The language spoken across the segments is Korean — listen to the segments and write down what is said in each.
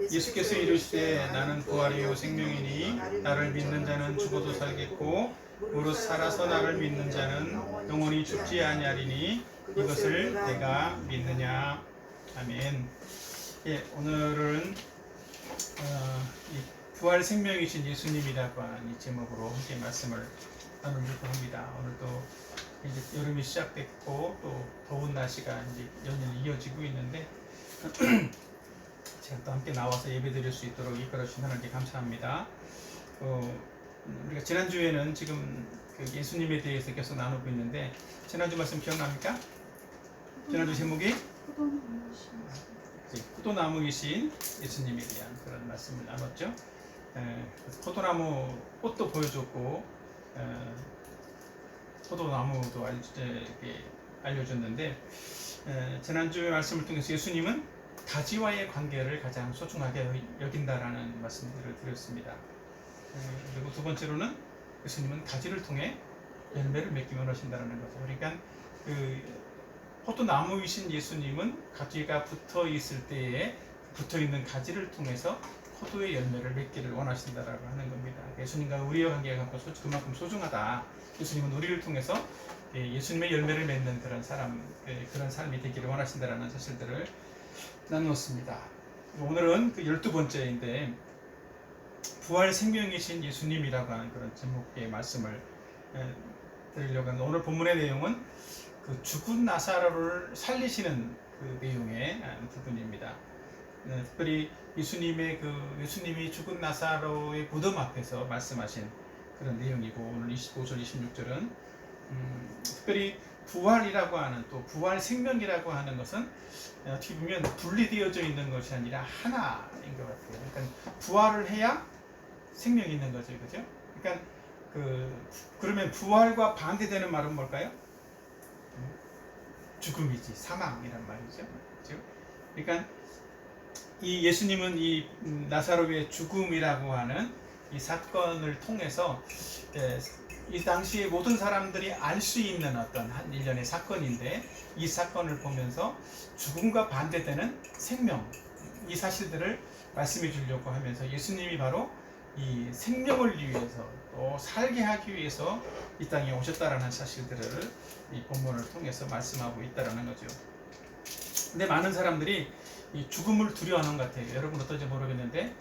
예수께서 이르시되 나는 부활이요 생명이니 나를 믿는 자는 죽어도 살겠고 무릇 살아서 나를 믿는 자는 영원히 죽지 아니하리니 이것을 내가 믿느냐. 아멘. 예, 오늘은 이 부활 생명이신 예수님이라고 하는 이 제목으로 함께 말씀을 나누려고 합니다. 오늘도 이제 여름이 시작됐고 또 더운 날씨가 이제 연일 이어지고 있는데 제가 또 함께 나와서 예배드릴 수 있도록 이끌어 주신 하나님께 감사합니다. 우리가 지난주에는 지금 그 예수님에 대해서 계속 나누고 있는데 지난주 말씀 기억납니까? 지난주 제목이 포도나무이신 예수님에 대한 그런 말씀을 나눴죠. 포도나무 꽃도 보여줬고 포도나무도 알려줬는데 지난주의 말씀을 통해서 예수님은 가지와의 관계를 가장 소중하게 여긴다라는 말씀들을 드렸습니다. 그리고 두 번째로는 예수님은 가지를 통해 열매를 맺기 원하신다는 거죠. 그러니까 그 포도나무이신 예수님은 가지가 붙어 있을 때에 붙어 있는 가지를 통해서 포도의 열매를 맺기를 원하신다라고 하는 겁니다. 예수님과 우리의 관계가 그만큼 소중하다. 예수님은 우리를 통해서 예수님의 열매를 맺는 그런 삶이 되기를 원하신다라는 사실들을 나누었습니다. 오늘은 그 12번째인데 부활 생명이신 예수님이라고 하는 그런 제목의 말씀을 드리려고 하는데 오늘 본문의 내용은 그 죽은 나사로를 살리시는 그 내용의 부분입니다. 특별히 예수님이 죽은 나사로의 무덤 앞에서 말씀하신 그런 내용이고 오늘 25절 26절은 특별히 부활이라고 하는 또 부활 생명이라고 하는 것은 어떻게 보면 분리되어져 있는 것이 아니라 하나인 것 같아요. 그러니까 부활을 해야 생명이 있는 거죠, 그죠? 그러니까 그러면 부활과 반대되는 말은 뭘까요? 죽음이지, 사망이란 말이죠. 그렇죠? 그러니까 이 예수님은 이 나사로의 죽음이라고 하는 이 사건을 통해서 이 당시에 모든 사람들이 알 수 있는 어떤 한 일련의 사건인데 이 사건을 보면서 죽음과 반대되는 생명, 이 사실들을 말씀해 주려고 하면서 예수님이 바로 이 생명을 위해서 또 살게 하기 위해서 이 땅에 오셨다라는 사실들을 이 본문을 통해서 말씀하고 있다라는 거죠. 근데 많은 사람들이 이 죽음을 두려워하는 것 같아요. 여러분 어떤지 모르겠는데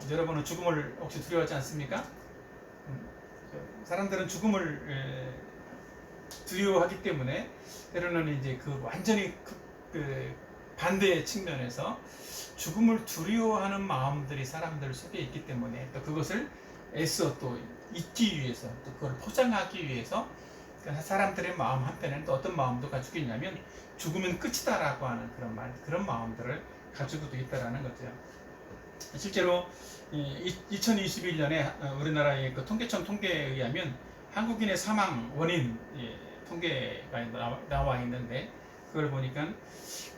여러분은 죽음을 혹시 두려워하지 않습니까? 사람들은 죽음을 두려워하기 때문에 때로는 이제 그 완전히 그 반대의 측면에서 죽음을 두려워하는 마음들이 사람들 속에 있기 때문에 또 그것을 애써 또 잊기 위해서 또 그걸 포장하기 위해서 사람들의 마음 한편에는 또 어떤 마음도 가지고 있냐면 죽으면 끝이다라고 하는 그런 마음들을 가지고도 있다라는 거죠. 실제로 2021년에 우리나라의 그 통계청 통계에 의하면 한국인의 사망 원인 통계가 나와 있는데 그걸 보니까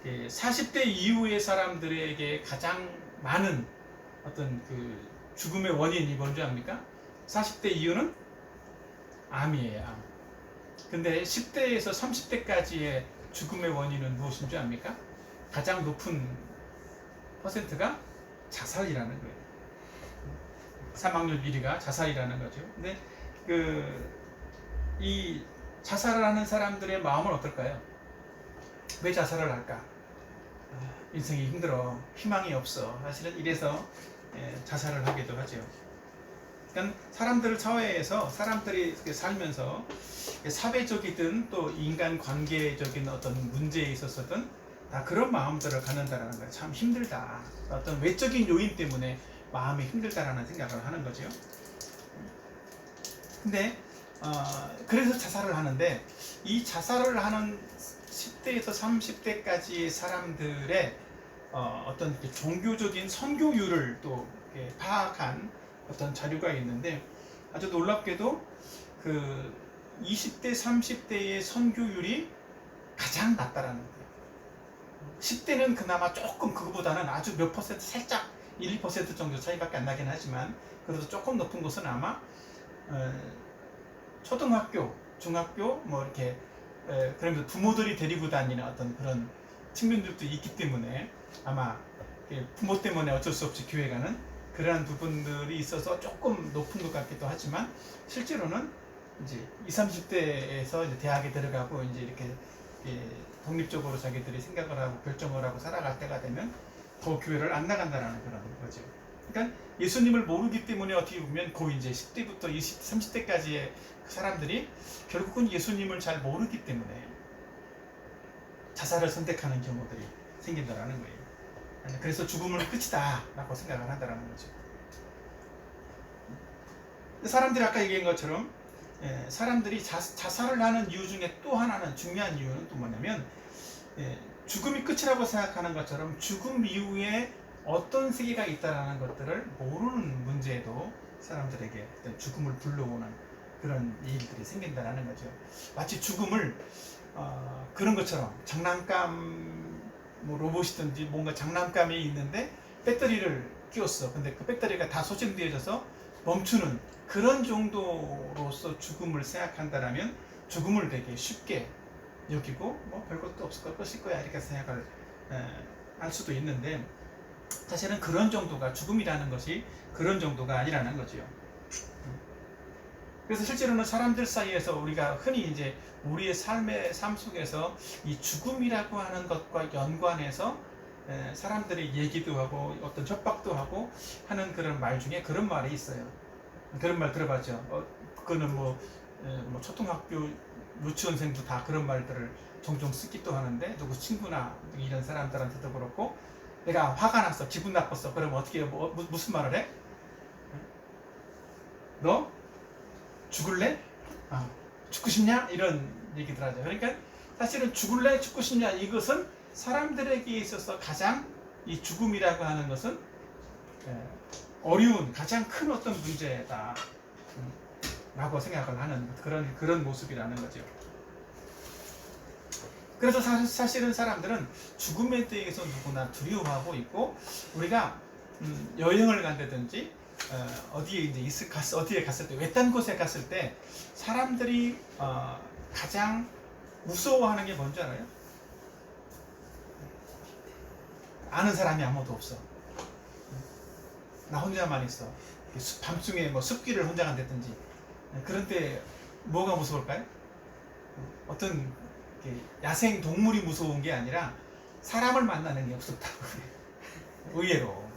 40대 이후의 사람들에게 가장 많은 어떤 그 죽음의 원인이 뭔지 압니까? 40대 이후는 암이에요. 암. 근데 10대에서 30대까지의 죽음의 원인은 무엇인 줄 압니까? 가장 높은 퍼센트가 자살이라는 거예요. 사망률 1위가 자살이라는 거죠. 근데 이 자살을 하는 사람들의 마음은 어떨까요? 왜 자살을 할까? 인생이 힘들어, 희망이 없어. 사실은 이래서 자살을 하기도 하죠. 그러니까 사회에서 사람들이 살면서 사회적이든 또 인간 관계적인 어떤 문제에 있어서든 다 그런 마음들을 갖는다라는 거예요. 참 힘들다. 어떤 외적인 요인 때문에 마음이 힘들다라는 생각을 하는 거죠. 근데 그래서 자살을 하는데 이 자살을 하는 10대에서 30대까지의 사람들의 어떤 종교적인 선교율을 또 파악한 어떤 자료가 있는데 아주 놀랍게도 그 20대, 30대의 선교율이 가장 낮다라는 거예요. 10대는 그나마 조금 그거보다는 아주 몇 퍼센트 살짝 1, 2% 정도 차이밖에 안 나긴 하지만 그래도 조금 높은 것은 아마 초등학교, 중학교 뭐 이렇게 그러면서 부모들이 데리고 다니는 어떤 그런 측면들도 있기 때문에 아마 부모 때문에 어쩔 수 없이 교회 가는 그러한 부분들이 있어서 조금 높은 것 같기도 하지만 실제로는 이제 20, 30대에서 이제 대학에 들어가고 이제 이렇게 독립적으로 자기들이 생각을 하고 결정을 하고 살아갈 때가 되면 더 교회를 안 나간다라는 그런 거죠. 그러니까 예수님을 모르기 때문에 어떻게 보면 그 이제 10대부터 20, 30대까지의 사람들이 결국은 예수님을 잘 모르기 때문에 자살을 선택하는 경우들이 생긴다라는 거예요. 그래서 죽음은 끝이다 라고 생각을 한다는 거죠. 사람들이 아까 얘기한 것처럼 사람들이 자살을 하는 이유 중에 또 하나는 중요한 이유는 또 뭐냐면 죽음이 끝이라고 생각하는 것처럼 죽음 이후에 어떤 세계가 있다는 것들을 모르는 문제에도 사람들에게 죽음을 불러오는 그런 일들이 생긴다는 거죠. 마치 죽음을 그런 것처럼 장난감 뭐 로봇이든지 뭔가 장난감이 있는데 배터리를 끼웠어. 근데 그 배터리가 다 소진되어져서 멈추는 그런 정도로서 죽음을 생각한다라면 죽음을 되게 쉽게 여기고 뭐 별것도 없을 것일 거야 이렇게 생각을 할 수도 있는데 사실은 그런 정도가 죽음이라는 것이 그런 정도가 아니라는 거지요. 그래서 실제로는 사람들 사이에서 우리가 흔히 이제 우리의 삶 속에서 이 죽음이라고 하는 것과 연관해서 사람들이 얘기도 하고 어떤 협박도 하고 하는 그런 말 중에 그런 말이 있어요. 그런 말 들어봤죠. 그거는 뭐 초등학교 유치원생도 다 그런 말들을 종종 쓰기도 하는데 누구 친구나 이런 사람들한테도 그렇고 내가 화가 났어, 기분 나빴어. 그러면 어떻게 무슨 말을 해? 너 죽을래? 죽고 싶냐? 이런 얘기들 하죠. 그러니까 사실은 죽을래? 죽고 싶냐? 이것은 사람들에게 있어서 가장 이 죽음이라고 하는 것은 어려운 가장 큰 어떤 문제다 라고 생각을 하는 그런 모습이라는 거죠. 그래서 사실은 사람들은 죽음에 대해서 누구나 두려워하고 있고 우리가 여행을 간다든지 어디에 이제 어디에 갔을 때 외딴 곳에 갔을 때 사람들이 가장 무서워하는 게 뭔지 알아요? 아는 사람이 아무도 없어. 나 혼자만 있어. 밤중에 뭐 숲길을 혼자 간다든지 그런 때 뭐가 무서울까요? 어떤 야생 동물이 무서운 게 아니라 사람을 만나는 게 무섭다고 그래요. 의외로.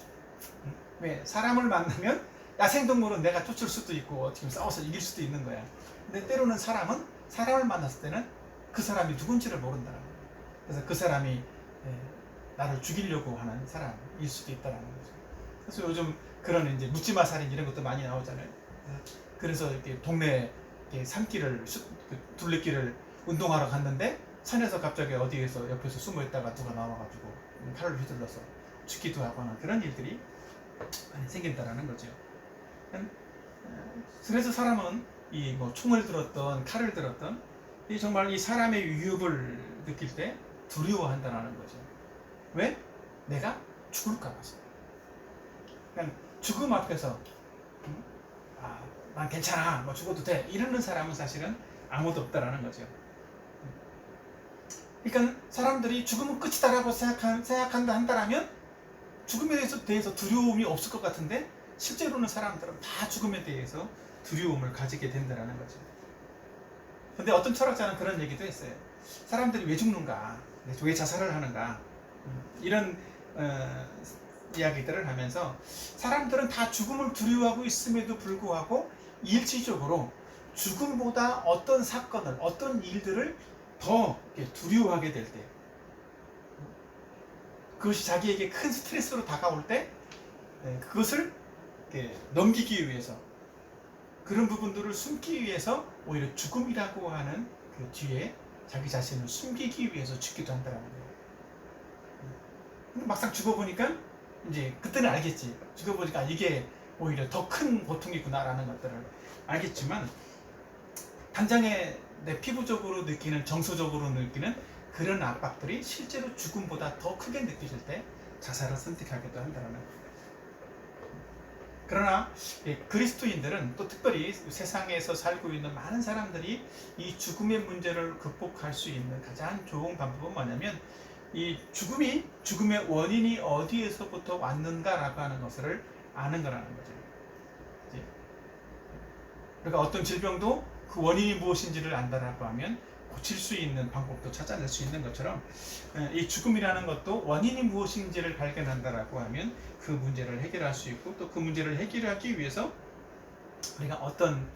왜? 사람을 만나면 야생동물은 내가 쫓을 수도 있고 어떻게 싸워서 이길 수도 있는 거야. 근데 때로는 사람을 만났을 때는 그 사람이 누군지를 모른다는 거야. 그래서 그 사람이 나를 죽이려고 하는 사람일 수도 있다는 거죠. 그래서 요즘 그런 이제 묻지마 살인 이런 것도 많이 나오잖아요. 그래서 이렇게 동네 산길을 둘레길을 운동하러 갔는데 산에서 갑자기 어디에서 옆에서 숨어 있다가 누가 나와가지고 칼을 휘둘러서 죽기도 하거나 그런 일들이 많이 생긴다라는 거죠. 그래서 사람은 이 뭐 총을 들었던 칼을 들었던 이 정말 이 사람의 위협을 느낄 때 두려워한다라는 거죠. 왜? 내가 죽을까 봐서. 그냥 죽음 앞에서 난 괜찮아, 뭐 죽어도 돼 이러는 사람은 사실은 아무도 없다라는 거죠. 그러니까 사람들이 죽음은 끝이다라고 생각한다 한다라면 죽음에 대해서 두려움이 없을 것 같은데 실제로는 사람들은 다 죽음에 대해서 두려움을 가지게 된다는 거죠. 근데 어떤 철학자는 그런 얘기도 했어요. 사람들이 왜 죽는가? 왜 자살을 하는가? 이런 이야기들을 하면서 사람들은 다 죽음을 두려워하고 있음에도 불구하고 일시적으로 죽음보다 어떤 사건을, 어떤 일들을 더 두려워하게 될 때, 그것이 자기에게 큰 스트레스로 다가올 때 그것을 넘기기 위해서, 그런 부분들을 숨기 위해서 오히려 죽음이라고 하는 그 뒤에 자기 자신을 숨기기 위해서 죽기도 한다는 거예요. 근데 막상 죽어보니까 이제 그때는 알겠지. 죽어보니까 이게 오히려 더 큰 고통이구나라는 것들을 알겠지만 당장에 내 피부적으로 느끼는, 정서적으로 느끼는 그런 압박들이 실제로 죽음보다 더 크게 느껴질 때 자살을 선택하기도 한다는 거예요. 그러나 그리스도인들은 또 특별히 세상에서 살고 있는 많은 사람들이 이 죽음의 문제를 극복할 수 있는 가장 좋은 방법은 뭐냐면 이 죽음의 원인이 어디에서부터 왔는가라고 하는 것을 아는 거라는 거죠. 이제 그러니까 어떤 질병도 그 원인이 무엇인지를 안다라고 하면 고칠 수 있는 방법도 찾아낼 수 있는 것처럼 이 죽음이라는 것도 원인이 무엇인지를 발견한다라고 하면 그 문제를 해결할 수 있고 또 그 문제를 해결하기 위해서 우리가 어떤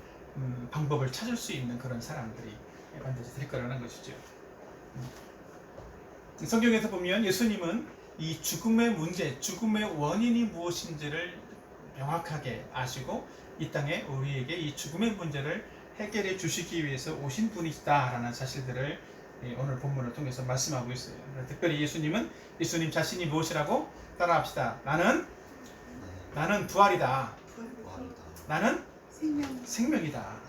방법을 찾을 수 있는 그런 사람들이 반드시 될 거라는 것이죠. 성경에서 보면 예수님은 이 죽음의 문제, 죽음의 원인이 무엇인지를 명확하게 아시고 이 땅에 우리에게 이 죽음의 문제를 해결해 주시기 위해서 오신 분이시다라는 사실들을 오늘 본문을 통해서 말씀하고 있어요. 특별히 예수님 자신이 무엇이라고 따라합시다. 나는 부활이다. 나는 생명이다.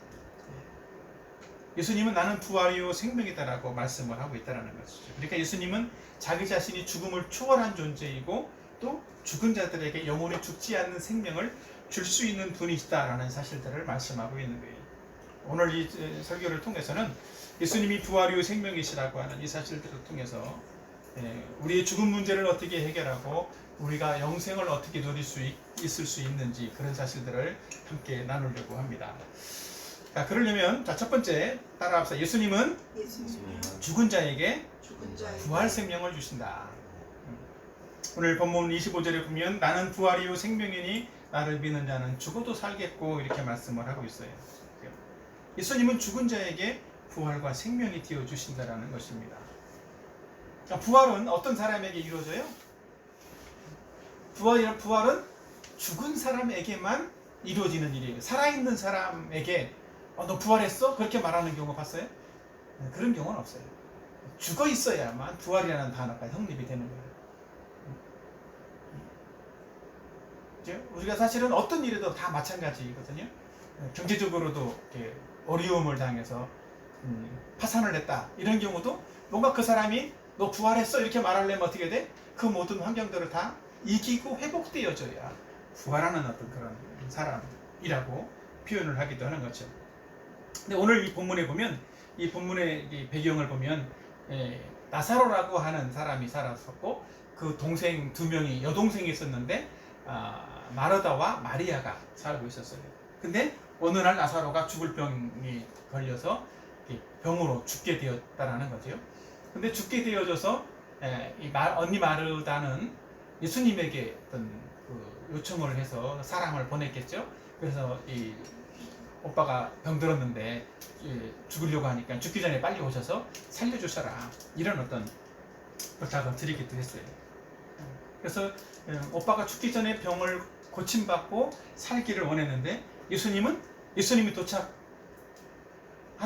예수님은 나는 부활이요 생명이다라고 말씀을 하고 있다는 것이죠. 그러니까 예수님은 자기 자신이 죽음을 초월한 존재이고 또 죽은 자들에게 영원히 죽지 않는 생명을 줄 수 있는 분이시다라는 사실들을 말씀하고 있는 거예요. 오늘 이 설교를 통해서는 예수님이 부활이요 생명이시라고 하는 이 사실들을 통해서 우리의 죽음 문제를 어떻게 해결하고 우리가 영생을 어떻게 누릴 수 있을 수 있는지 그런 사실들을 함께 나누려고 합니다. 자, 그러려면 첫 번째 따라합시다. 예수님은 죽은 자에게 부활 생명을 주신다. 오늘 본문 25절에 보면 나는 부활이요 생명이니 나를 믿는 자는 죽어도 살겠고 이렇게 말씀을 하고 있어요. 예수님은 죽은 자에게 부활과 생명이 되어 주신다라는 것입니다. 부활은 어떤 사람에게 이루어져요? 부활은 죽은 사람에게만 이루어지는 일이에요. 살아있는 사람에게 너 부활했어? 그렇게 말하는 경우 봤어요? 그런 경우는 없어요. 죽어 있어야만 부활이라는 단어가 성립이 되는 거예요. 우리가 사실은 어떤 일에도 다 마찬가지거든요. 경제적으로도 이렇게 어려움을 당해서 파산을 했다. 이런 경우도 뭔가 그 사람이 너 부활했어? 이렇게 말하려면 어떻게 돼? 그 모든 환경들을 다 이기고 회복되어져야 부활하는 어떤 그런 사람이라고 표현을 하기도 하는 거죠. 근데 오늘 이 본문에 보면 이 본문의 이 배경을 보면 나사로라고 하는 사람이 살았었고 그 동생 두 명이 여동생이 있었는데 마르다와 마리아가 살고 있었어요. 근데 어느 날 나사로가 죽을 병이 걸려서 병으로 죽게 되었다라는 거죠. 근데 죽게 되어져서 언니 마르다는 예수님에게 어떤 그 요청을 해서 사람을 보냈겠죠. 그래서 이 오빠가 병들었는데 죽으려고 하니까 죽기 전에 빨리 오셔서 살려주셔라 이런 어떤 부탁을 드리기도 했어요. 그래서 오빠가 죽기 전에 병을 고침받고 살기를 원했는데 예수님이 도착한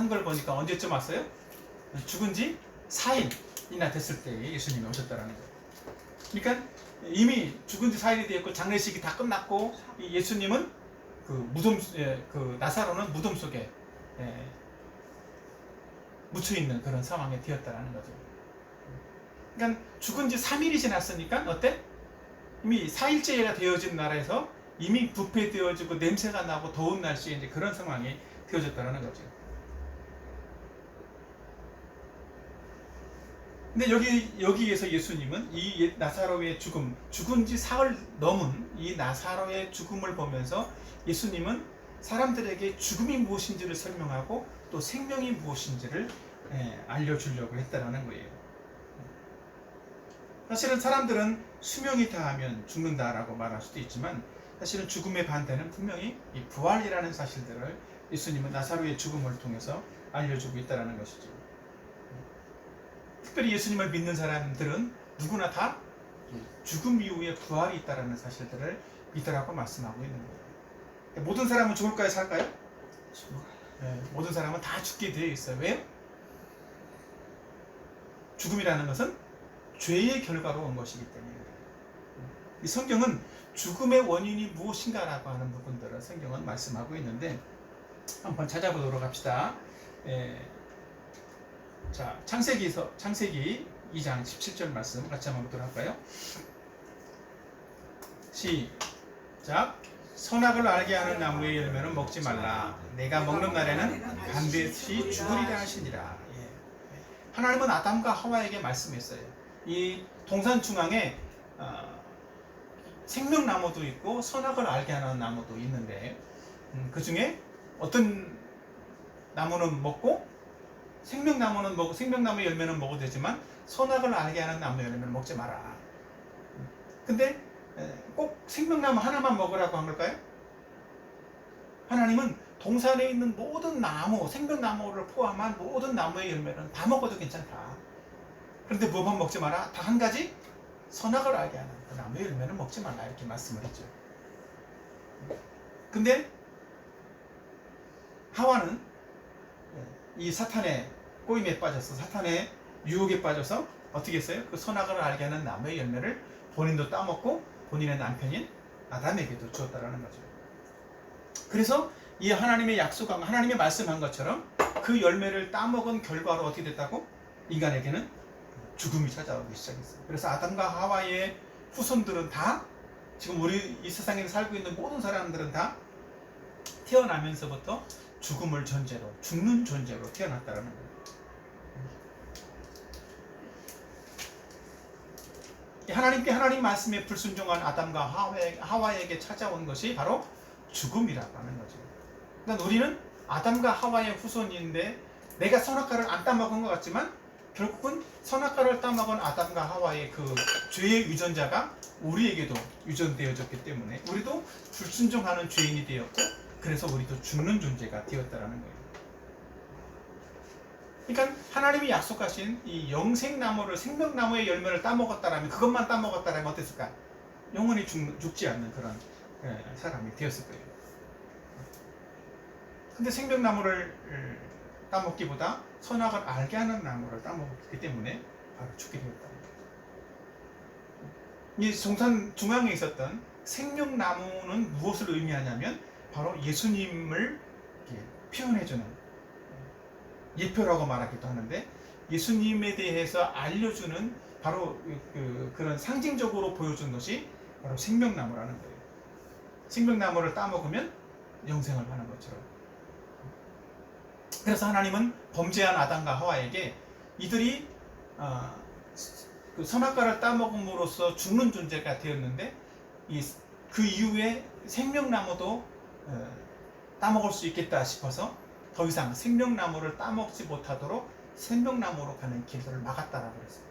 걸 보니까 언제쯤 왔어요? 죽은 지 4일이나 됐을 때 예수님이 오셨다는 거예요. 그러니까 이미 죽은 지 4일이 되었고 장례식이 다 끝났고 예수님은 그 나사로는 무덤 속에 묻혀 있는 그런 상황에 되었다는 거죠. 그러니까 죽은 지 3일이 지났으니까 어때? 이미 4일째가 되어진 나라에서 이미 부패되어지고 냄새가 나고 더운 날씨에 이제 그런 상황이 되어졌다는 거죠. 근데 여기에서 예수님은 이 나사로의 죽은 지 사흘 넘은 이 나사로의 죽음을 보면서 예수님은 사람들에게 죽음이 무엇인지를 설명하고 또 생명이 무엇인지를 알려주려고 했다는 거예요. 사실은 사람들은 수명이 다하면 죽는다라고 말할 수도 있지만 사실은 죽음의 반대는 분명히 이 부활이라는 사실들을 예수님은 나사로의 죽음을 통해서 알려주고 있다는 것이죠. 특별히 예수님을 믿는 사람들은 누구나 다 죽음 이후에 부활이 있다는 사실들을 믿으라고 말씀하고 있는 거예요. 모든 사람은 죽을까요? 살까요? 모든 사람은 다 죽게 되어 있어요. 왜요? 죽음이라는 것은 죄의 결과로 온 것이기 때문에. 이 성경은 죽음의 원인이 무엇인가라고 하는 부분들을 성경은 말씀하고 있는데 한번 찾아보도록 합시다. 자, 창세기 2장 17절 말씀 같이 한번 보도록 할까요? 시작. 선악을 알게 하는 나무의 열매는 먹지 말라. 내가 먹는 날에는 반드시 죽으리라 하시니라. 하나님은 아담과 하와에게 말씀했어요. 이 동산 중앙에 생명나무도 있고 선악을 알게 하는 나무도 있는데 그 중에 어떤 나무는 먹고 생명나무 열매는 먹어도 되지만 선악을 알게 하는 나무 열매는 먹지 마라. 근데 꼭 생명나무 하나만 먹으라고 한 걸까요? 하나님은 동산에 있는 모든 나무, 생명나무를 포함한 모든 나무의 열매는 다 먹어도 괜찮다. 그런데 뭐만 먹지 마라? 다 한 가지 선악을 알게 하는 그 나무의 열매는 먹지 말라 이렇게 말씀을 했죠. 근데 하와는 이 사탄의 꼬임에 빠져서 사탄의 유혹에 빠져서 어떻게 했어요? 그 선악을 알게 하는 나무의 열매를 본인도 따먹고 본인의 남편인 아담에게도 주었다라는 거죠. 그래서 이 하나님의 약속한 하나님의 말씀한 것처럼 그 열매를 따먹은 결과로 어떻게 됐다고? 인간에게는 죽음이 찾아오기 시작했어요. 그래서 아담과 하와의 후손들은 다 지금 우리 이 세상에 살고 있는 모든 사람들은 다 태어나면서부터 죽음을 전제로 죽는 존재로 태어났다라는 거예요. 하나님 말씀에 불순종한 아담과 하와에게 찾아온 것이 바로 죽음이라고 하는 거죠. 그러니까 우리는 아담과 하와의 후손인데 내가 선악과를 안 따먹은 것 같지만 결국은 선악과를 따먹은 아담과 하와의 그 죄의 유전자가 우리에게도 유전되어졌기 때문에 우리도 불순종하는 죄인이 되었고 그래서 우리도 죽는 존재가 되었다라는 거예요. 그러니까 하나님이 약속하신 이 영생나무를 생명나무의 열매를 따먹었다라면 그것만 따먹었다라면 어땠을까? 영원히 죽지 않는 그런 사람이 되었을 거예요. 근데 생명나무를 따먹기보다 선악을 알게 하는 나무를 따먹었기 때문에 바로 죽게 되었다. 이 동산 중앙에 있었던 생명나무는 무엇을 의미하냐면 바로 예수님을 표현해주는 예표라고 말하기도 하는데 예수님에 대해서 알려주는 바로 그런 상징적으로 보여준 것이 바로 생명나무라는 거예요. 생명나무를 따먹으면 영생을 하는 것처럼. 그래서 하나님은 범죄한 아담과 하와에게 이들이 그 선악과를 따먹음으로써 죽는 존재가 되었는데 그 이후에 생명나무도 따먹을 수 있겠다 싶어서 더 이상 생명나무를 따먹지 못하도록 생명나무로 가는 길들을 막았다라고 그랬어요.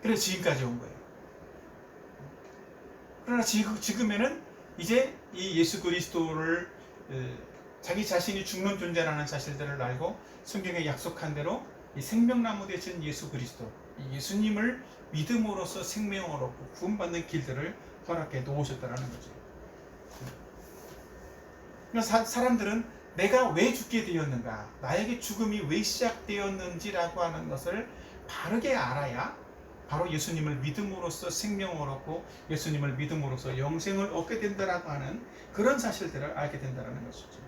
그래서 지금까지 온 거예요. 그러나 지금에는 이제 이 예수 그리스도를 자기 자신이 죽는 존재라는 사실들을 알고 성경에 약속한 대로 이 생명나무 되신 예수 그리스도, 이 예수님을 믿음으로써 생명을 얻고 구원받는 길들을 허락해 놓으셨다는 거죠. 그래서 사람들은 내가 왜 죽게 되었는가, 나에게 죽음이 왜 시작되었는지라고 하는 것을 바르게 알아야 바로 예수님을 믿음으로써 생명을 얻고 예수님을 믿음으로써 영생을 얻게 된다라고 하는 그런 사실들을 알게 된다는 것이죠.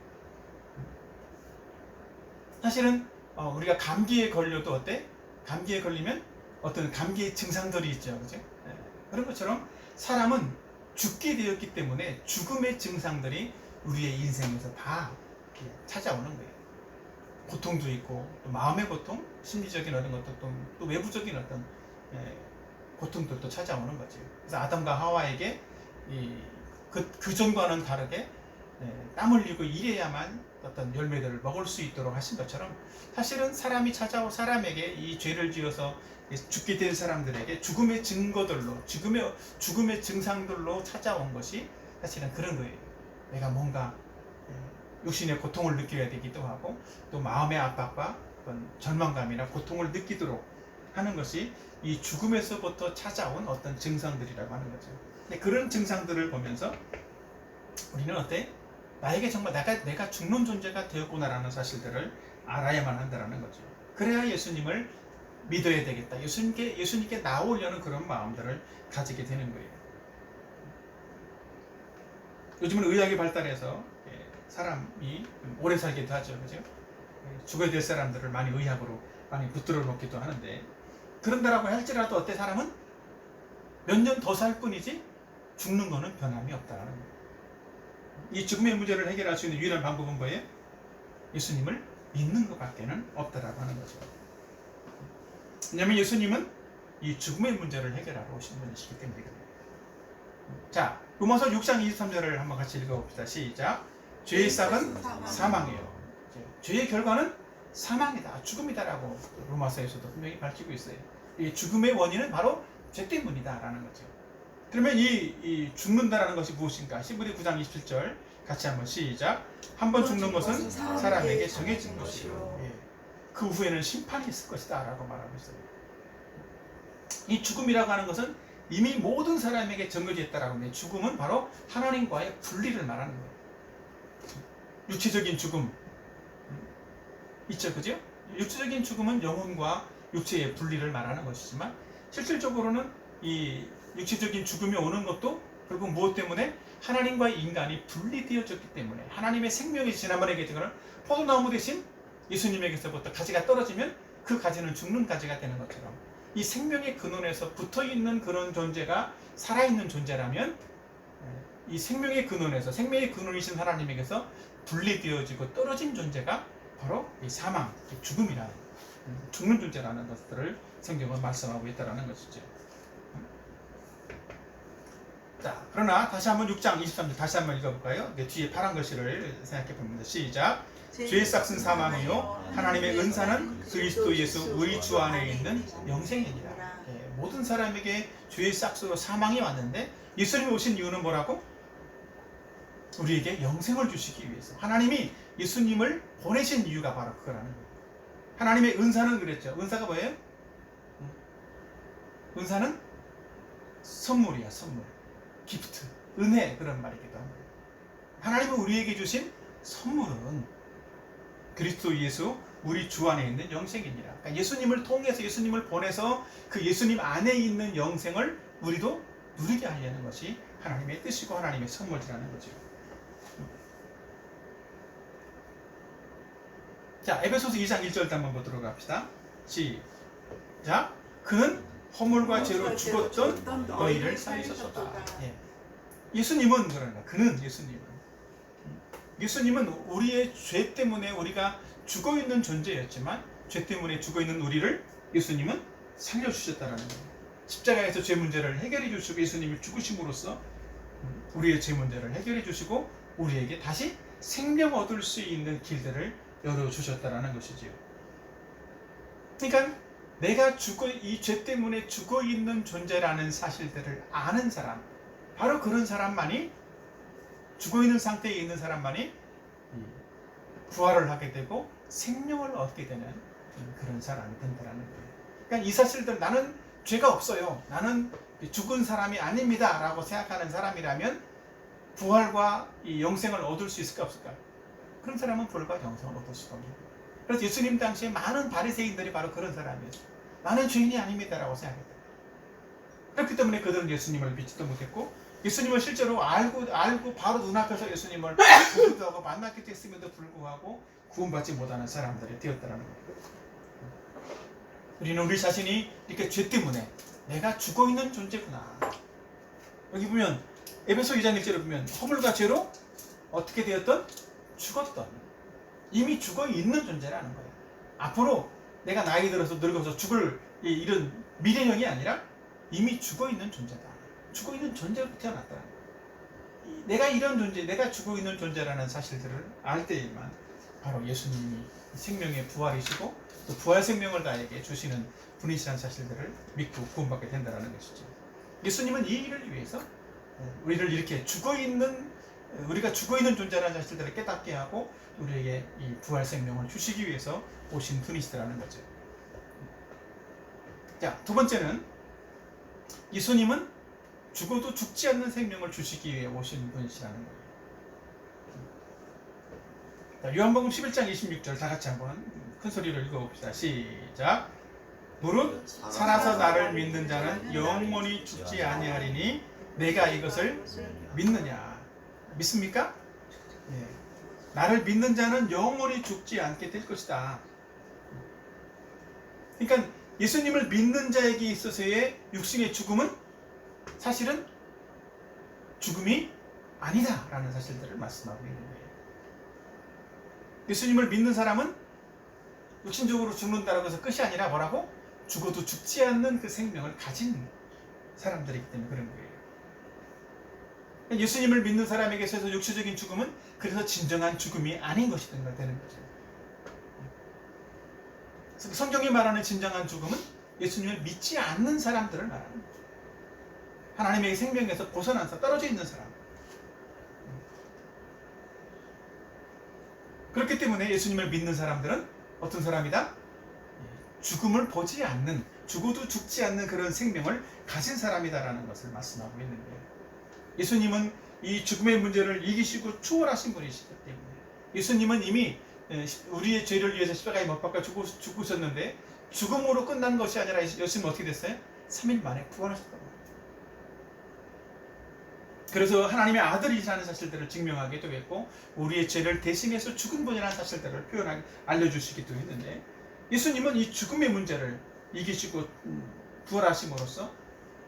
사실은 우리가 감기에 걸려도 어때? 감기에 걸리면 어떤 감기의 증상들이 있죠, 그죠? 그런 것처럼 사람은 죽게 되었기 때문에 죽음의 증상들이 우리의 인생에서 다 찾아오는 거예요. 고통도 있고 또 마음의 고통, 심리적인 어떤 것도 또 외부적인 어떤 고통들도 찾아오는 거죠. 그래서 아담과 하와에게 그 전과는 다르게 땀 흘리고 일해야만 어떤 열매들을 먹을 수 있도록 하신 것처럼 사실은 사람에게 이 죄를 지어서 죽게 된 사람들에게 죽음의 증거들로 죽음의 증상들로 찾아온 것이 사실은 그런 거예요. 내가 뭔가 육신의 고통을 느껴야 되기도 하고 또 마음의 압박과 절망감이나 고통을 느끼도록 하는 것이 이 죽음에서부터 찾아온 어떤 증상들이라고 하는 거죠. 근데 그런 증상들을 보면서 우리는 어때? 나에게 정말 내가 죽는 존재가 되었구나라는 사실들을 알아야만 한다는 거죠. 그래야 예수님을 믿어야 되겠다. 예수님께 나오려는 그런 마음들을 가지게 되는 거예요. 요즘은 의학이 발달해서 사람이 오래 살기도 하죠. 그죠? 죽어야 될 사람들을 많이 의학으로 많이 붙들어 놓기도 하는데 그런다라고 할지라도 어때? 사람은 몇 년 더 살 뿐이지 죽는 거는 변함이 없다는 거예요. 이 죽음의 문제를 해결할 수 있는 유일한 방법은 뭐예요? 예수님을 믿는 것밖에는 없다라고 하는 거죠. 왜냐하면 예수님은 이 죽음의 문제를 해결하러 오신 분이시기 때문이거든요. 자, 로마서 6장 23절을 한번 같이 읽어봅시다. 시작. 죄의 싹은 사망이에요. 죄의 결과는 사망이다, 죽음이다라고 로마서에서도 분명히 밝히고 있어요. 이 죽음의 원인은 바로 죄 때문이다라는 거죠. 그러면 이 죽는다라는 것이 무엇인가? 히브리 9장 27절 같이 한번 시작. 한번 죽는 것은 사람에게 정해진 것이요. 예. 그 후에는 심판이 있을 것이다 라고 말하고 있어요. 이 죽음이라고 하는 것은 이미 모든 사람에게 정해져 있다라고 합니다. 죽음은 바로 하나님과의 분리를 말하는 거예요. 육체적인 죽음 있죠, 그죠? 육체적인 죽음은 영혼과 육체의 분리를 말하는 것이지만 실질적으로는 이 육체적인 죽음이 오는 것도 결국 무엇 때문에 하나님과 인간이 분리되어졌기 때문에 하나님의 생명이 지난번에 얘기했던 포도나무 대신 예수님에게서부터 가지가 떨어지면 그 가지는 죽는 가지가 되는 것처럼 이 생명의 근원에서 붙어있는 그런 존재가 살아있는 존재라면 이 생명의 근원에서 생명의 근원이신 하나님에게서 분리되어지고 떨어진 존재가 바로 이 사망, 이 죽음이라는 죽는 존재라는 것들을 성경은 말씀하고 있다는 것이죠. 자, 그러나 다시 한번 6장 23절 다시 한번 읽어볼까요? 뒤에 파란 글씨를 생각해 봅니다. 시작. 죄의 싹은 사망이요 하나님의 은사는 그리스도 예수 우리 주 안에 있는 영생이니라. 모든 사람에게 죄의 싹으로 사망이 왔는데 예수님이 오신 이유는 뭐라고? 우리에게 영생을 주시기 위해서. 하나님이 예수님을 보내신 이유가 바로 그거라는 거예요. 하나님의 은사는 그랬죠. 은사가 뭐예요? 은사는 선물이야, 선물. 기프트, 은혜, 그런 말이기도 합니다. 하나님은 우리에게 주신 선물은 그리스도 예수 우리 주 안에 있는 영생이니라. 그러니까 예수님을 통해서 예수님을 보내서 그 예수님 안에 있는 영생을 우리도 누리게 하려는 것이 하나님의 뜻이고 하나님의 선물이라는 거죠. 자, 에베소서 2장 1절도 한번 보도록 합시다. 시작. 그는 허물과 죄로 죽었던 너희를 살리셨다. 예. 예수님은 그런가? 그는 예수님은 우리의 죄 때문에 우리가 죽어 있는 존재였지만 죄 때문에 죽어 있는 우리를 예수님은 살려주셨다는 거예요. 십자가에서 죄 문제를 해결해 주시고 예수님이 죽으심으로써 우리의 죄 문제를 해결해 주시고 우리에게 다시 생명 얻을 수 있는 길들을 열어주셨다는 것이지요. 그러니까 내가 이 죄 때문에 죽어 있는 존재라는 사실들을 아는 사람, 바로 그런 사람만이 죽어 있는 상태에 있는 사람만이 부활을 하게 되고 생명을 얻게 되는 그런 사람이 된다는 거예요. 그러니까 이 사실들 나는 죄가 없어요. 나는 죽은 사람이 아닙니다. 라고 생각하는 사람이라면 부활과 이 영생을 얻을 수 있을까 없을까? 그런 사람은 부활과 영생을 얻을 수가 없는 거예요. 그래서 예수님 당시에 많은 바리새인들이 바로 그런 사람이었어요. 나는 죄인이 아닙니다. 라고 생각했다. 그렇기 때문에 그들은 예수님을 믿지도 못했고 예수님을 실제로 알고 바로 눈앞에서 예수님을 보기도 하고 만났기 때문에도 불구하고 구원받지 못하는 사람들이 되었다는 거예요. 우리는 우리 자신이 이렇게 죄 때문에 내가 죽어있는 존재구나. 여기 보면 에베소 2장 1절에 보면 허물과 죄로 어떻게 되었던? 죽었던, 이미 죽어있는 존재라는 거예요. 앞으로 내가 나이 들어서 늙어서 죽을 이런 미래형이 아니라 이미 죽어있는 존재다. 죽어있는 존재로 태어났다. 내가 이런 존재, 내가 죽어있는 존재라는 사실들을 알 때에만 바로 예수님이 생명의 부활이시고 또 부활 생명을 나에게 주시는 분이시라는 사실들을 믿고 구원받게 된다는 것이죠. 예수님은 이 일을 위해서 우리를 이렇게 우리가 죽어있는 존재라는 사실들을 깨닫게 하고 우리에게 이 부활 생명을 주시기 위해서 오신 분이시라는 거죠. 자, 두 번째는 예수님은 죽어도 죽지 않는 생명을 주시기 위해 오신 분이시라는 거예요. 자, 요한복음 11장 26절 다 같이 한번 큰 소리로 읽어봅시다. 시작. 무릇 살아서 나를 믿는 자는 영원히 죽지 아니하리니 내가 이것을 믿느냐. 믿습니까? 네. 나를 믿는 자는 영원히 죽지 않게 될 것이다. 그러니까 예수님을 믿는 자에게 있어서의 육신의 죽음은 사실은 죽음이 아니다 라는 사실들을 말씀하고 있는 거예요. 예수님을 믿는 사람은 육신적으로 죽는다고 해서 끝이 아니라 뭐라고? 죽어도 죽지 않는 그 생명을 가진 사람들이기 때문에 그런 거예요. 예수님을 믿는 사람에게 있어서 육체적인 죽음은 그래서 진정한 죽음이 아닌 것이 되는 거죠. 성경이 말하는 진정한 죽음은 예수님을 믿지 않는 사람들을 말하는 거죠. 하나님의 생명에서 벗어나서 떨어져 있는 사람. 그렇기 때문에 예수님을 믿는 사람들은 어떤 사람이다? 죽음을 보지 않는, 죽어도 죽지 않는 그런 생명을 가진 사람이다라는 것을 말씀하고 있는 거예요. 예수님은 이 죽음의 문제를 이기시고 추월하신 분이시기 때문에 예수님은 이미 우리의 죄를 위해서 십자가에 못 박아 죽으셨는데 죽음으로 끝난 것이 아니라 예수님은 어떻게 됐어요? 3일 만에 부활하셨단 말이에요. 그래서 하나님의 아들이라는 사실들을 증명하기도 했고 우리의 죄를 대신해서 죽은 분이라는 사실들을 알려주시기도 했는데 예수님은 이 죽음의 문제를 이기시고 부활하심으로써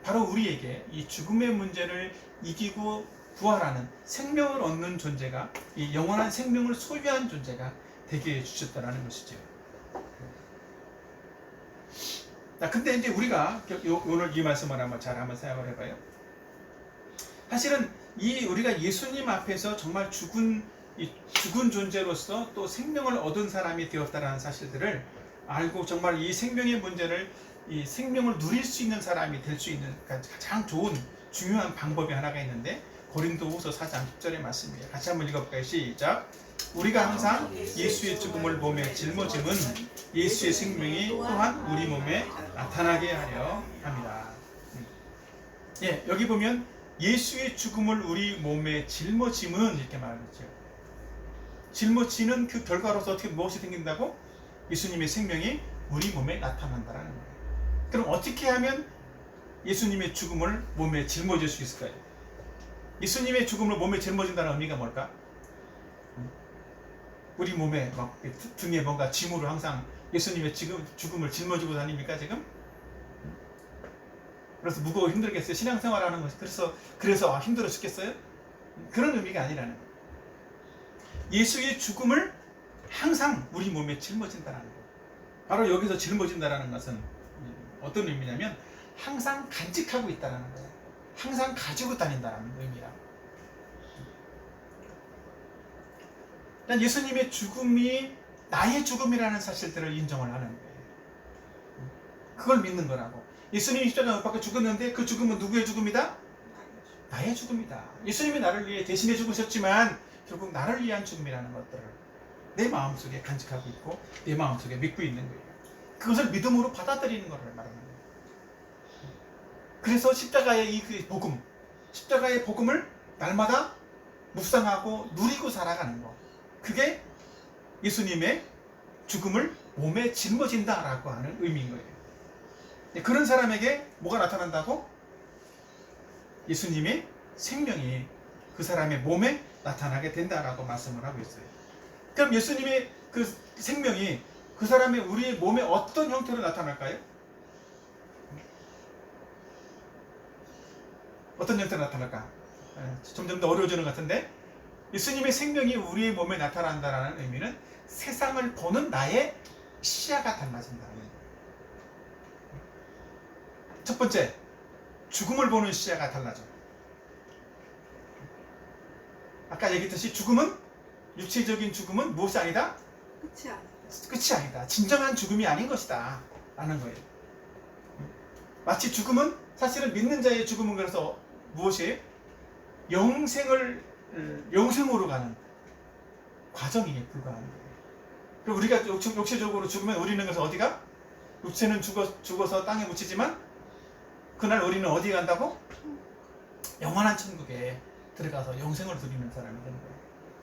바로 우리에게 이 죽음의 문제를 이기고 부활하는 생명을 얻는 존재가 이 영원한 생명을 소유한 존재가 되게 해주셨다는 것이죠. 근데 이제 우리가 오늘 이 말씀을 한번 생각을 해봐요. 사실은 우리가 예수님 앞에서 정말 죽은 존재로서 또 생명을 얻은 사람이 되었다라는 사실들을 알고 정말 이 생명의 문제를 이 생명을 누릴 수 있는 사람이 될 수 있는 가장 좋은 중요한 방법이 하나가 있는데 고린도후서 4장 10절의 말씀이에요. 같이 한번 읽어볼까요? 시작. 우리가 항상 예수의 죽음을 몸에 짊어짐은 예수의 생명이 또한 우리 몸에 나타나게 하려 합니다. 예, 여기 보면 예수의 죽음을 우리 몸에 짊어짐은 이렇게 말하죠. 짊어지는 그 결과로서 어떻게 무엇이 생긴다고? 예수님의 생명이 우리 몸에 나타난다라는 거예요. 그럼 어떻게 하면 예수님의 죽음을 몸에 짊어질 수 있을까요? 예수님의 죽음을 몸에 짊어진다는 의미가 뭘까? 우리 몸에 막 등에 뭔가 짐으로 항상 예수님의 죽음을 짊어지고 다닙니까 지금? 그래서 무거워 힘들겠어요? 신앙생활하는 것이 그래서 힘들어 죽겠어요? 그런 의미가 아니라는 거예요. 예수의 죽음을 항상 우리 몸에 짊어진다는 거예요. 바로 여기서 짊어진다는 것은 어떤 의미냐면 항상 간직하고 있다는 거예요. 항상 가지고 다닌다는 의미라. 일단 예수님의 죽음이 나의 죽음이라는 사실들을 인정을 하는 거예요. 그걸 믿는 거라고. 예수님이 십자가에 못 박혀 죽었는데 그 죽음은 누구의 죽음이다? 나의 죽음이다. 예수님이 나를 위해 대신해 죽으셨지만 결국 나를 위한 죽음이라는 것들을 내 마음속에 간직하고 있고 내 마음속에 믿고 있는 거예요. 그것을 믿음으로 받아들이는 것을 말하는 거예요. 그래서 십자가의 이 복음, 십자가의 복음을 날마다 묵상하고 누리고 살아가는 것, 그게 예수님의 죽음을 몸에 짊어진다라고 하는 의미인 거예요. 그런 사람에게 뭐가 나타난다고? 예수님의 생명이 그 사람의 몸에 나타나게 된다라고 말씀을 하고 있어요. 그럼 예수님의 그 생명이 그 사람의 우리의 몸에 어떤 형태로 나타날까요? 어떤 형태로 나타날까? 점점 더 어려워지는 것 같은데 예수님의 생명이 우리의 몸에 나타난다는 의미는 세상을 보는 나의 시야가 달라진다는 거예요. 첫 번째, 죽음을 보는 시야가 달라져. 아까 얘기했듯이 죽음은, 육체적인 죽음은 무엇이 아니다? 끝이 아니다. 진정한 죽음이 아닌 것이다 라는 거예요. 마치 죽음은 사실은 믿는 자의 죽음은 그래서 무엇이에요? 영생으로 가는 과정에 불과한 거예요. 그리고 우리가 육체적으로 죽으면 우리는 그래서 어디가? 육체는 죽어서 땅에 묻히지만 그날 우리는 어디 간다고? 영원한 천국에 들어가서 영생을 누리는 사람이 되는 거예요.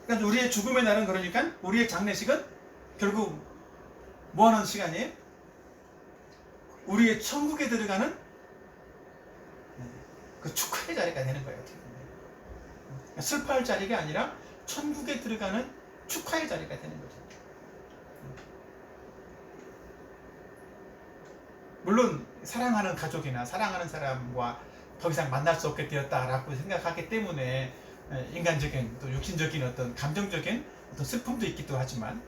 그러니까 우리의 죽음의 날은 그러니까 우리의 장례식은 결국 뭐 하는 시간이에요? 우리의 천국에 들어가는 그 축하의 자리가 되는 거예요. 슬퍼할 자리가 아니라 천국에 들어가는 축하의 자리가 되는 거죠. 물론 사랑하는 가족이나 사랑하는 사람과 더 이상 만날 수 없게 되었다라고 생각하기 때문에 인간적인 또 육신적인 어떤 감정적인 어떤 슬픔도 있기도 하지만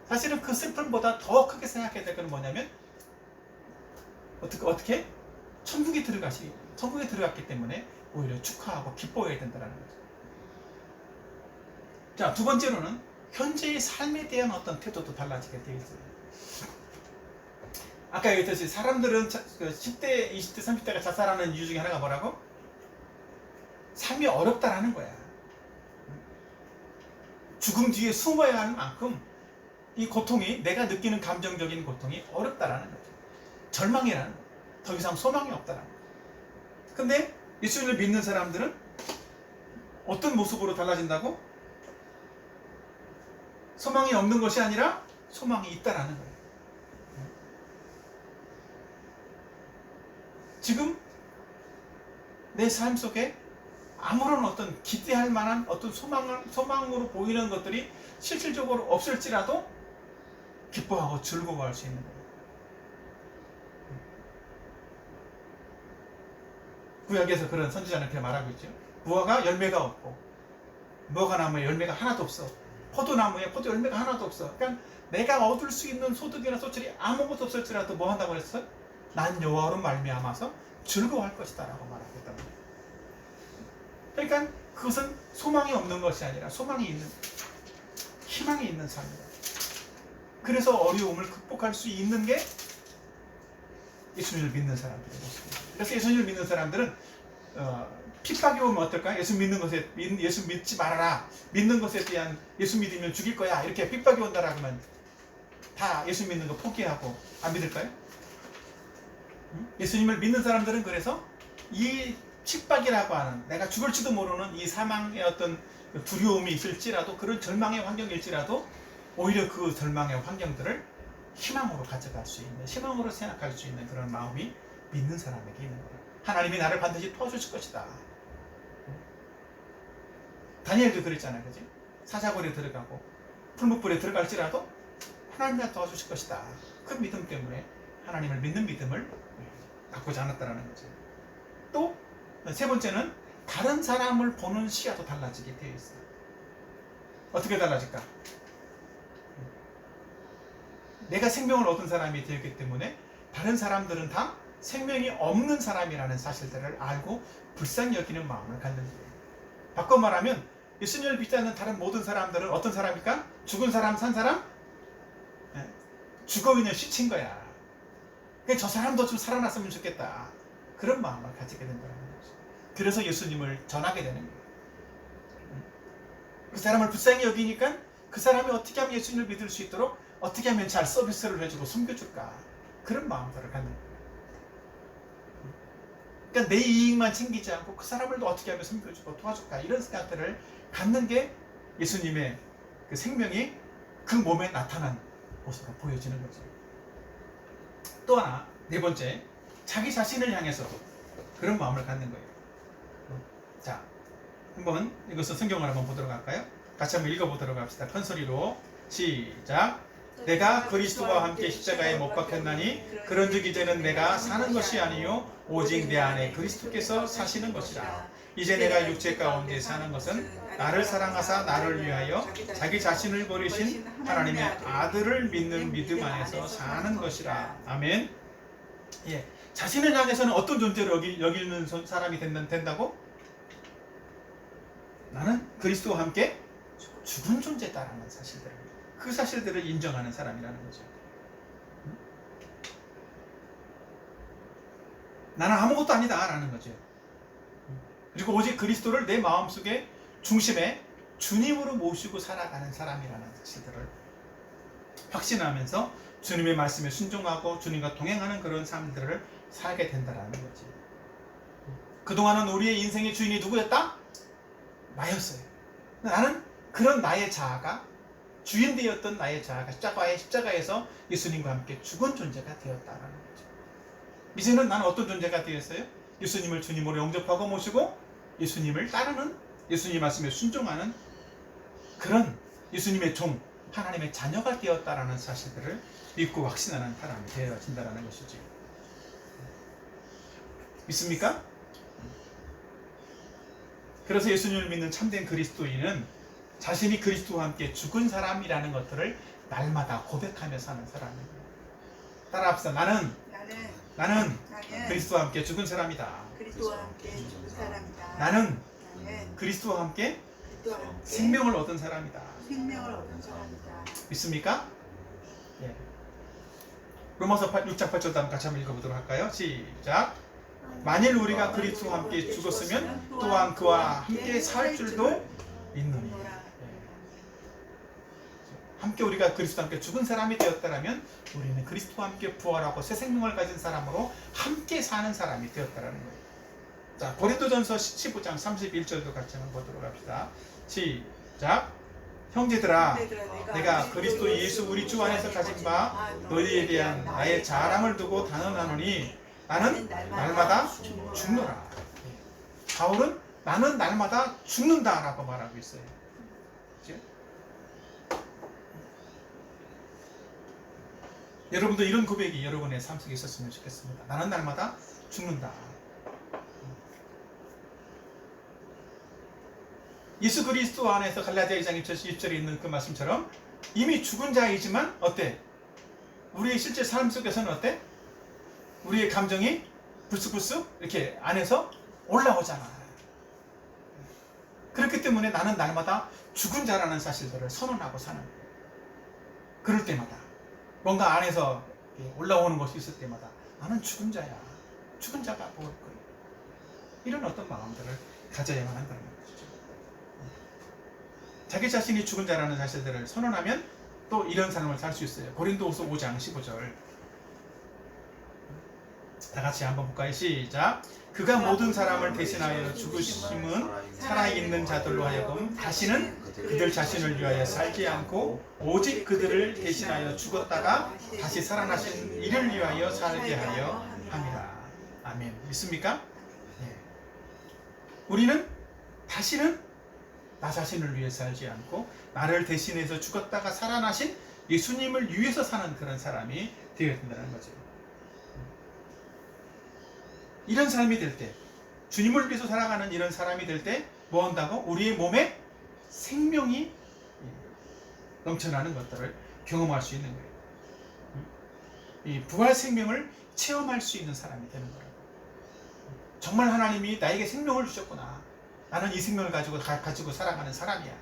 사실은 그 슬픔보다 더 크게 생각해야 될 건 뭐냐면 어떻게? 천국에 들어갔기 때문에 오히려 축하하고 기뻐해야 된다는 거죠. 자, 두 번째로는 현재의 삶에 대한 어떤 태도도 달라지게 되어 있어요. 아까 얘기했듯이 사람들은 10대, 20대, 30대가 자살하는 이유 중에 하나가 뭐라고? 삶이 어렵다라는 거야. 죽음 뒤에 숨어야 할 만큼 이 고통이, 내가 느끼는 감정적인 고통이 어렵다라는 거죠. 절망이라는 거죠. 더 이상 소망이 없다라는 거죠. 근데 예수님을 믿는 사람들은 어떤 모습으로 달라진다고? 소망이 없는 것이 아니라 소망이 있다라는 거예요. 지금 내 삶 속에 아무런 어떤 기대할 만한 어떤 소망으로 보이는 것들이 실질적으로 없을지라도 기뻐하고 즐거워할 수 있는 거예요. 구약에서 그런 선지자는 이렇게 말하고 있죠. 무화과 열매가 없고, 무화과 나무에 열매가 하나도 없어. 포도나무에 포도 열매가 하나도 없어. 그러니까 내가 얻을 수 있는 소득이나 소출이 아무것도 없을지라도 뭐 한다고 그랬어? 난 여호와로 말미암아서 즐거워할 것이다 라고 말하고 있단 말이에요. 그러니까 그것은 소망이 없는 것이 아니라 소망이 있는, 희망이 있는 삶이다. 그래서 어려움을 극복할 수 있는 게 예수님을 믿는 사람들의 모습입니다. 그래서 예수님을 믿는 사람들은 핍박이 오면 어떨까? 예수 믿지 말아라. 믿는 것에 대한, 예수 믿으면 죽일 거야. 이렇게 핍박이 온다라고 하면 다 예수 믿는 거 포기하고 안 믿을까요? 예수님을 믿는 사람들은 그래서 이 핍박이라고 하는, 내가 죽을지도 모르는 이 사망의 어떤 두려움이 있을지라도, 그런 절망의 환경일지라도 오히려 그 절망의 환경들을 희망으로 가져갈 수 있는, 희망으로 생각할 수 있는 그런 마음이 믿는 사람에게 있는 거예요. 하나님이 나를 반드시 도와주실 것이다. 다니엘도 그랬잖아요, 그지? 사자굴에 들어가고 풀무불에 들어갈지라도 하나님이 나 도와주실 것이다. 그 믿음 때문에 하나님을 믿는 믿음을 갖고자 않았다라는 거죠. 또 세 번째는 다른 사람을 보는 시야도 달라지게 되어 있어요. 어떻게 달라질까? 내가 생명을 얻은 사람이 되었기 때문에 다른 사람들은 다 생명이 없는 사람이라는 사실들을 알고 불쌍히 여기는 마음을 갖는 거예요. 바꿔 말하면 예수님을 믿지 않는 다른 모든 사람들은 어떤 사람일까? 죽은 사람, 산 사람? 죽어있는 시체인 거야. 저 사람도 좀 살아났으면 좋겠다. 그런 마음을 가지게 된다는 거죠. 그래서 예수님을 전하게 되는 거예요. 그 사람을 불쌍히 여기니까 그 사람이 어떻게 하면 예수님을 믿을 수 있도록 어떻게 하면 잘 서비스를 해주고 섬겨줄까, 그런 마음들을 갖는 거예요. 그러니까 내 이익만 챙기지 않고 그 사람을 또 어떻게 하면 섬겨주고 도와줄까, 이런 생각들을 갖는 게 예수님의 그 생명이 그 몸에 나타난 모습으로 보여지는 거죠. 또 하나, 네 번째, 자기 자신을 향해서 그런 마음을 갖는 거예요. 자, 한번 이것을 성경을 한번 보도록 할까요? 같이 한번 읽어보도록 합시다. 큰 소리로 시작. 내가 그리스도와 함께 십자가에 못 박혔나니 그런즉 이제는 내가 사는 것이 아니요 오직 내 안에 그리스도께서 사시는 것이라. 이제 내가 육체 가운데 사는 것은 나를 사랑하사 나를 위하여 자기 자신을 버리신 하나님의 아들을 믿는 믿음 안에서 사는 것이라. 아멘. 예, 자신을 향해서는 어떤 존재로 여기는 사람이 된다고? 나는 그리스도와 함께 죽은 존재다라는 사실들을, 그 사실들을 인정하는 사람이라는 거죠. 나는 아무것도 아니다 라는 거죠. 그리고 오직 그리스도를 내 마음속에 중심에 주님으로 모시고 살아가는 사람이라는 사실들을 확신하면서 주님의 말씀에 순종하고 주님과 동행하는 그런 삶들을 살게 된다라는 거지. 그동안은 우리의 인생의 주인이 누구였다? 나였어요. 나는 그런 나의 자아가, 주인 되었던 나의 자아가 십자가에서 예수님과 함께 죽은 존재가 되었다라는 거죠. 이제는 나는 어떤 존재가 되었어요? 예수님을 주님으로 영접하고 모시고 예수님을 따르는, 예수님 말씀에 순종하는 그런 예수님의 종, 하나님의 자녀가 되었다라는 사실들을 믿고 확신하는 사람이 되어진다는 것이지. 믿습니까? 그래서 예수님을 믿는 참된 그리스도인은 자신이 그리스도와 함께 죽은 사람이라는 것들을 날마다 고백하며 사는 사람입니다. 따라합시다. 나는 나는 나는 그리스도와 함께 죽은 사람이다. 그리스도와 함께 죽은 사람이다. 나는 나는 그리스도와 함께 그리스도와 함께 생명을 얻은 사람이다. 생명을 얻은 사람이다. 믿습니까? 예. 로마서 6장 8절 다음 같이 한번 읽어보도록 할까요? 시작. 만일 우리가 그리스도와 함께 죽었으면 또한 그와 함께 살 줄도 있느니. 함께 우리가 그리스도와 함께 죽은 사람이 되었다라면 우리는 그리스도와 함께 부활하고 새 생명을 가진 사람으로 함께 사는 사람이 되었다라는 거예요. 자, 고린도전서 15장 31절도 같이 한번 보도록 합시다. 시작. 형제들아, 내가 그리스도 예수 우리 주 안에서 가진 바 너희에 대한 나의 자랑을 두고 단언하노니 나는 날마다 죽노라. 바울은 나는 날마다 죽는다라고 말하고 있어요. 그렇죠? 여러분도 이런 고백이 여러분의 삶 속에 있었으면 좋겠습니다. 나는 날마다 죽는다. 예수 그리스도 안에서 갈라디아 2장 20절에 있는 그 말씀처럼 이미 죽은 자이지만 어때? 우리의 실제 삶 속에서는 어때? 우리의 감정이 불쑥불쑥 이렇게 안에서 올라오잖아. 그렇기 때문에 나는 날마다 죽은 자라는 사실들을 선언하고 사는 거예요. 그럴 때마다 뭔가 안에서 올라오는 것이 있을 때마다 나는 죽은 자야. 죽은 자가 뭘 거예요. 이런 어떤 마음들을 가져야만 한다는 것이죠. 자기 자신이 죽은 자라는 사실들을 선언하면 또 이런 삶을 살 수 있어요. 고린도후서 5장 15절 다 같이 한번 볼까요? 시작. 그가 모든 사람을 대신하여 죽으심은 살아있는 자들로 하여금 다시는 그들 자신을 위하여 살지 않고 오직 그들을 대신하여 죽었다가 다시 살아나신 이를 위하여 살게 하여 합니다. 아멘. 믿습니까? 네. 우리는 다시는 나 자신을 위해 살지 않고 나를 대신해서 죽었다가 살아나신 예수님을 위해서 사는 그런 사람이 되어야 된다는 거죠. 이런 삶이 될 때, 주님을 위해서 살아가는 이런 사람이 될 때 뭐 한다고? 우리의 몸에 생명이 넘쳐나는 것들을 경험할 수 있는 거예요. 이 부활 생명을 체험할 수 있는 사람이 되는 거라고. 정말 하나님이 나에게 생명을 주셨구나. 나는 이 생명을 가지고 살아가는 사람이야.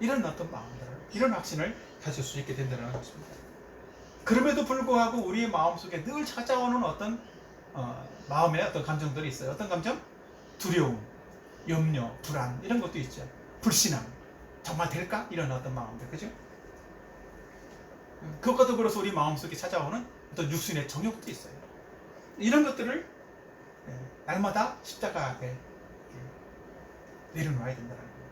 이런 어떤 마음들을, 이런 확신을 가질 수 있게 된다는 것입니다. 그럼에도 불구하고 우리의 마음속에 늘 찾아오는 어떤 마음의 어떤 감정들이 있어요. 어떤 감정? 두려움, 염려, 불안 이런 것도 있죠. 불신앙, 정말 될까? 이런 어떤 마음들, 그죠? 그것과 더불어서 우리 마음속에 찾아오는 어떤 육신의 정욕도 있어요. 이런 것들을 날마다 십자가에 내려놓아야 된다는 거예요.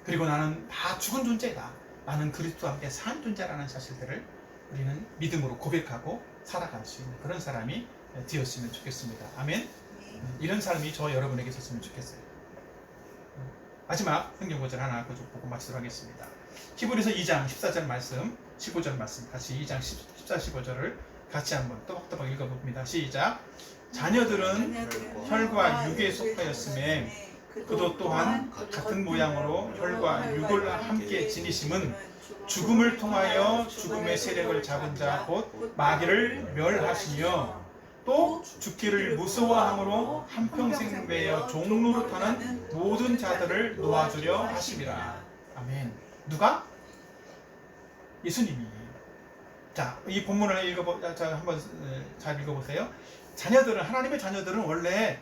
그리고 나는 다 죽은 존재다. 나는 그리스도와 함께 산 존재라는 사실들을 우리는 믿음으로 고백하고 살아갈 수 있는 그런 사람이 되었으면 좋겠습니다. 아멘. 이런 삶이 저 여러분에게 있었으면 좋겠어요. 마지막 성경구절 하나 보고 마치도록 하겠습니다. 히브리서 2장 14절 말씀, 15절 말씀 같이 2장 14, 15절을 같이 한번 또박또박 읽어봅니다. 시작. 자녀들은 혈과 육에 속하였음에 그도 또한 같은 모양으로 혈과 육을 함께 지니심은 죽음을 통하여 죽음의 세력을 잡은 자 곧 마귀를 멸하시며 또 죽기를 무서워함으로 한평생 매여 종노릇하는 모든 자들을 놓아주려 하심이라. 아멘. 누가? 예수님이. 자, 이 본문을 한번 잘 읽어보세요. 자녀들은, 하나님의 자녀들은 원래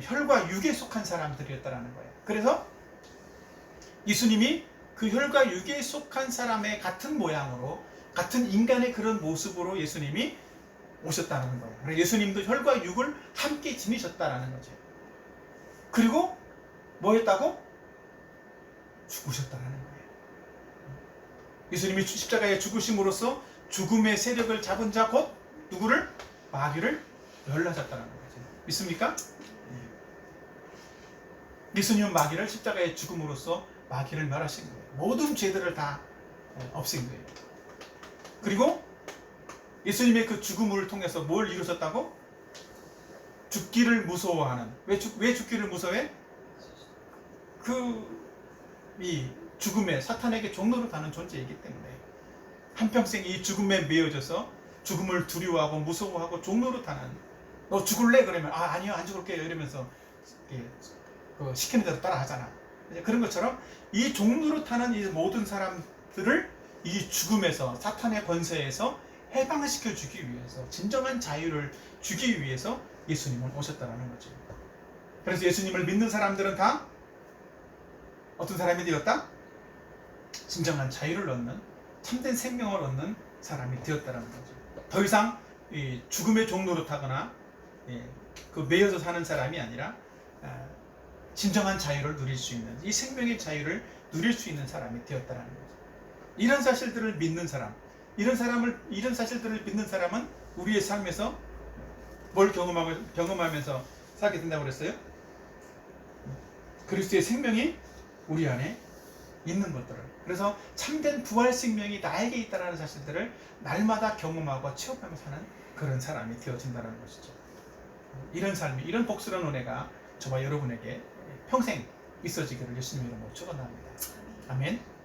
혈과 육에 속한 사람들이었다라는 거예요. 그래서 예수님이 그 혈과 육에 속한 사람의 같은 모양으로, 같은 인간의 그런 모습으로 예수님이 오셨다는 거예요. 그래서 예수님도 혈과 육을 함께 지니셨다라는 거죠. 그리고 뭐 했다고? 죽으셨다라는 거예요. 예수님이 십자가에 죽으심으로써 죽음의 세력을 잡은 자 곧 누구를? 마귀를 멸하셨다는 거죠. 믿습니까? 예수님은 마귀를 십자가의 죽음으로써 마귀를 멸하신 거예요. 모든 죄들을 다 없앤 거예요. 그리고 예수님의 그 죽음을 통해서 뭘 이루셨다고? 죽기를 무서워하는. 왜 죽기를 무서워해? 이 죽음의 사탄에게 종로를 가는 존재이기 때문에 한평생 이 죽음에 매여져서 죽음을 두려워하고 무서워하고 종노릇하는, 너 죽을래? 그러면 아니요 안 죽을게요 이러면서 그 시키는 대로 따라 하잖아. 그런 것처럼 이 종노릇하는 이 모든 사람들을 이 죽음에서, 사탄의 권세에서 해방시켜 주기 위해서, 진정한 자유를 주기 위해서 예수님은 오셨다는 거죠. 그래서 예수님을 믿는 사람들은 다 어떤 사람이 되었다? 진정한 자유를 얻는, 참된 생명을 얻는 사람이 되었다는 거죠. 더 이상 이 죽음의 종노릇하거나 그 매여서 사는 사람이 아니라 진정한 자유를 누릴 수 있는, 이 생명의 자유를 누릴 수 있는 사람이 되었다는 거죠. 이런 사실들을 믿는 사람, 이런 사실들을 믿는 사람은 우리의 삶에서 뭘 경험하면서 살게 된다고 그랬어요? 그리스도의 생명이 우리 안에 있는 것들을. 그래서 참된 부활 생명이 나에게 있다는 사실들을 날마다 경험하고 체험하며 사는 그런 사람이 되어진다는 것이죠. 이런 삶이, 이런 복스러운 은혜가 저와 여러분에게 평생 있어지기를 예수님의 이름으로 축원합니다. 아멘.